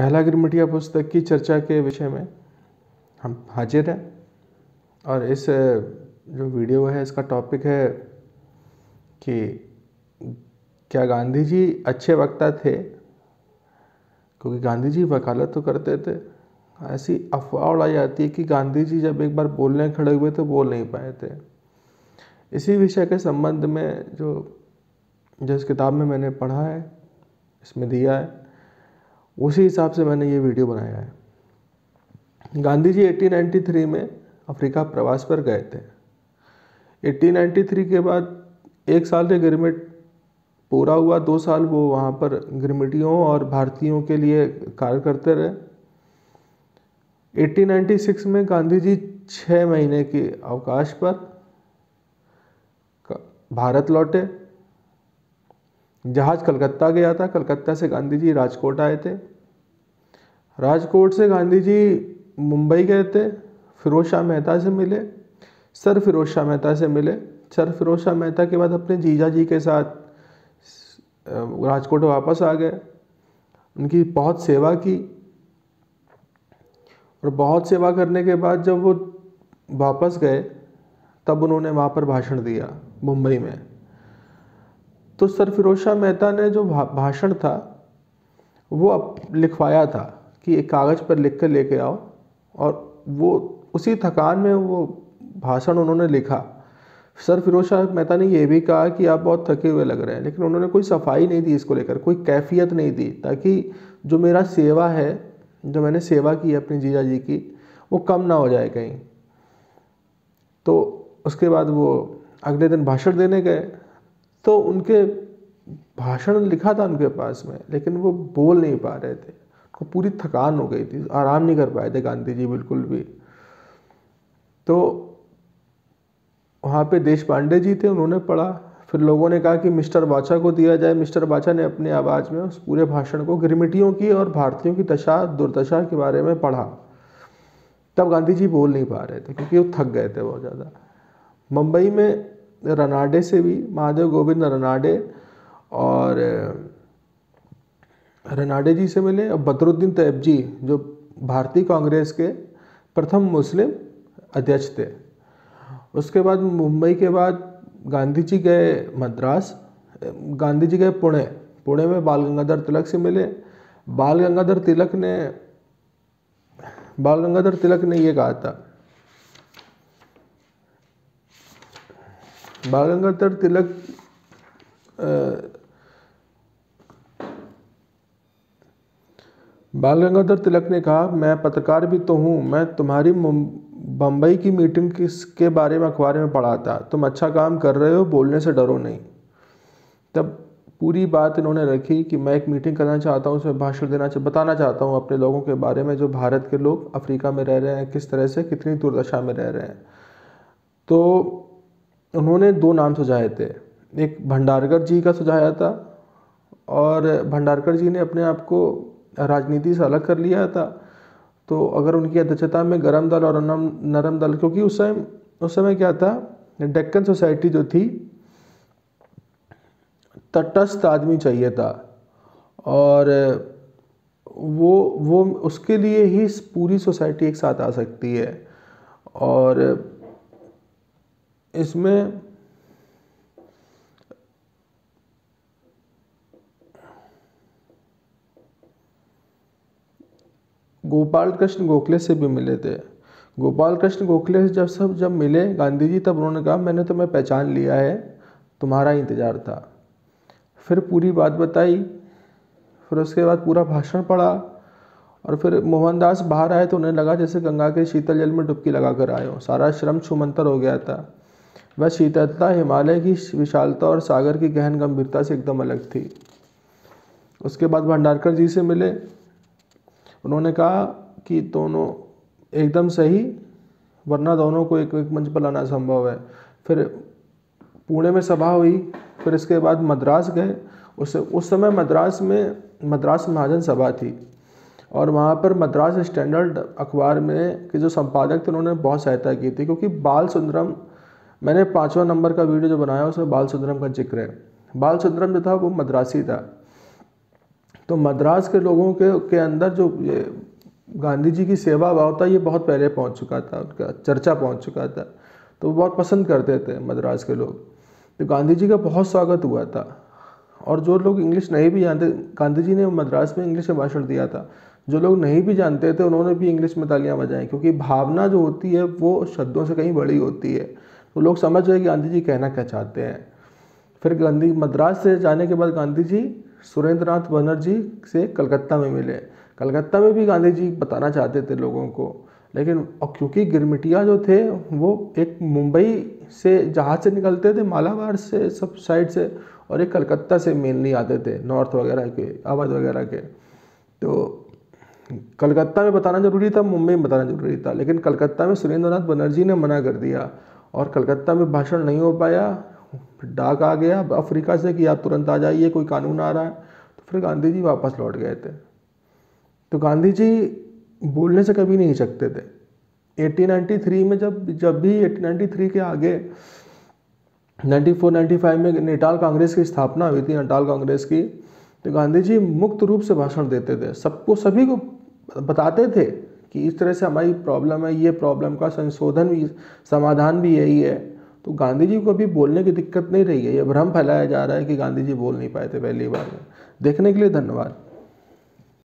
पहला गिरमिटिया पुस्तक की चर्चा के विषय में हम हाजिर हैं और इस जो वीडियो है इसका टॉपिक है कि क्या गांधी जी अच्छे वक्ता थे, क्योंकि गांधी जी वकालत तो करते थे। ऐसी अफवाह उड़ाई जाती है कि गांधी जी जब एक बार बोलने खड़े हुए तो बोल नहीं पाए थे। इसी विषय के संबंध में जो जिस किताब में मैंने पढ़ा है, इसमें दिया है, उसी हिसाब से मैंने ये वीडियो बनाया है। गांधी जी 1893 में अफ्रीका प्रवास पर गए थे। 1893 के बाद एक साल के गिरमिट पूरा हुआ, 2 साल वो वहाँ पर गिरमिटियों और भारतीयों के लिए कार्य करते रहे। 1896 में गांधी जी 6 महीने के अवकाश पर भारत लौटे। जहाज कलकत्ता गया था, कलकत्ता से गांधी जी राजकोट आए थे। राजकोट से गांधी जी मुंबई गए थे, फिरोज शाह मेहता से मिले, सर फिरोज शाह मेहता से मिले। सर फिरोज शाह मेहता के बाद अपने जीजा जी के साथ राजकोट वापस आ गए। उनकी बहुत सेवा की और बहुत सेवा करने के बाद जब वो वापस गए तब उन्होंने वहाँ पर भाषण दिया मुंबई में। तो सर फिरोज शाह मेहता ने जो भाषण था वो लिखवाया था कि एक कागज़ पर लिख कर लेके आओ, और वो उसी थकान में वो भाषण उन्होंने लिखा। सर फिरोज शाह मेहता ने ये भी कहा कि आप बहुत थके हुए लग रहे हैं, लेकिन उन्होंने कोई सफाई नहीं दी इसको लेकर, कोई कैफियत नहीं दी, ताकि जो मेरा सेवा है, जो मैंने सेवा की अपनी जीजा जी की, वो कम ना हो जाए कहीं। तो उसके बाद वो अगले दिन भाषण देने गए, तो उनके भाषण लिखा था उनके पास में, लेकिन वो बोल नहीं पा रहे थे। उनको पूरी थकान हो गई थी, आराम नहीं कर पाए थे गांधी जी बिल्कुल भी। तो वहाँ पे देश पांडे जी थे, उन्होंने पढ़ा। फिर लोगों ने कहा कि मिस्टर बाचा को दिया जाए। मिस्टर बाचा ने अपनी आवाज़ में उस पूरे भाषण को गिरमिटियों की और भारतीयों की दशा दुर्दशा के बारे में पढ़ा। तब गांधी जी बोल नहीं पा रहे थे क्योंकि वो थक गए थे बहुत ज़्यादा। मुंबई में रनाडे से भी, महादेव गोविंद रनाडे और रनाडे जी से मिले, और बदरुद्दीन तैयब जी जो भारतीय कांग्रेस के प्रथम मुस्लिम अध्यक्ष थे। उसके बाद मुंबई के बाद गांधी जी गए मद्रास, गांधी जी गए पुणे। पुणे में बाल गंगाधर तिलक से मिले। बाल गंगाधर तिलक ने ये कहा था, बाल गंगाधर तिलक ने कहा, मैं पत्रकार भी तो हूँ, मैं तुम्हारी बम्बई की मीटिंग के बारे में अखबार में पढ़ा था, तुम अच्छा काम कर रहे हो, बोलने से डरो नहीं। तब पूरी बात इन्होंने रखी कि मैं एक मीटिंग करना चाहता हूँ, उसमें भाषण देना बताना चाहता हूँ अपने लोगों के बारे में, जो भारत के लोग अफ्रीका में रह रहे हैं, किस तरह से कितनी दुर्दशा में रह रहे हैं। तो उन्होंने 2 नाम सुझाए थे, एक भंडारकर जी का सुझाया था, और भंडारकर जी ने अपने आप को राजनीति से अलग कर लिया था। तो अगर उनकी अध्यक्षता में गरम दल और नरम दल, क्योंकि उस समय क्या था, डेक्कन सोसाइटी जो थी, तटस्थ आदमी चाहिए था, और वो उसके लिए ही पूरी सोसाइटी एक साथ आ सकती है। और इसमें गोपाल कृष्ण गोखले से भी मिले थे। गोपाल कृष्ण गोखले से जब मिले गांधी जी, तब उन्होंने कहा, मैंने तुम्हें पहचान लिया है, तुम्हारा इंतज़ार था। फिर पूरी बात बताई, फिर उसके बाद पूरा भाषण पढ़ा, और फिर मोहनदास बाहर आए तो उन्हें लगा जैसे गंगा के शीतल जल में डुबकी लगा कर आए हो। सारा श्रम छूमंतर हो गया था। वह शीतलता हिमालय की विशालता और सागर की गहन गंभीरता से एकदम अलग थी। उसके बाद भंडारकर जी से मिले, उन्होंने कहा कि दोनों एकदम सही, वरना दोनों को एक मंच पर लाना संभव है। फिर पुणे में सभा हुई, फिर इसके बाद मद्रास गए। उस समय मद्रास महाजन सभा थी, और वहाँ पर मद्रास स्टैंडर्ड अखबार में के जो संपादक थे उन्होंने बहुत सहायता की थी, क्योंकि बाल सुंदरम, मैंने 5वां नंबर का वीडियो जो बनाया उसमें बाल सुंदरम का जिक्र है। बाल सुंदरम जो था वो मद्रासी था। तो मद्रास के लोगों के अंदर जो ये गांधी जी की सेवा भाव था, ये बहुत पहले पहुंच चुका था, उनका चर्चा पहुंच चुका था, तो वो बहुत पसंद करते थे मद्रास के लोग। तो गांधी जी का बहुत स्वागत हुआ था। और जो लोग इंग्लिश नहीं भी जानते, गांधी जी ने मद्रास में इंग्लिश में भाषण दिया था, जो लोग नहीं भी जानते थे उन्होंने भी इंग्लिश में तालियां बजाई, क्योंकि भावना जो होती है वो शब्दों से कहीं बड़ी होती है। तो लोग समझ गए कि गांधी जी कहना क्या चाहते हैं। फिर गांधी मद्रास से जाने के बाद गांधी जी सुरेंद्र नाथ बनर्जी से कलकत्ता में मिले। कलकत्ता में भी गांधी जी बताना चाहते थे लोगों को, लेकिन और क्योंकि गिरमिटिया जो थे वो एक मुंबई से जहाज से निकलते थे, मालाबार से सब साइड से, और एक कलकत्ता से मेनली आते थे, नॉर्थ वगैरह के, अवध वगैरह के। तो कलकत्ता में बताना जरूरी था, मुंबई में बताना जरूरी था, लेकिन कलकत्ता में सुरेंद्र नाथ बनर्जी ने मना कर दिया और कलकत्ता में भाषण नहीं हो पाया। डाक आ गया अफ्रीका से कि आप तुरंत आ जाइए, कोई कानून आ रहा है। तो फिर गांधी जी वापस लौट गए थे। तो गांधी जी बोलने से कभी नहीं हिचकते थे। 1893 में जब भी 1893 के आगे 94-95 में नेटाल कांग्रेस की स्थापना हुई थी, नेटाल कांग्रेस की, तो गांधी जी मुक्त रूप से भाषण देते थे, सबको, सभी को बताते थे कि इस तरह से हमारी प्रॉब्लम है, ये प्रॉब्लम का संशोधन भी, समाधान भी यही है। तो गांधी जी को अभी बोलने की दिक्कत नहीं रही है। ये भ्रम फैलाया जा रहा है कि गांधी जी बोल नहीं पाए थे पहली बार में। देखने के लिए धन्यवाद।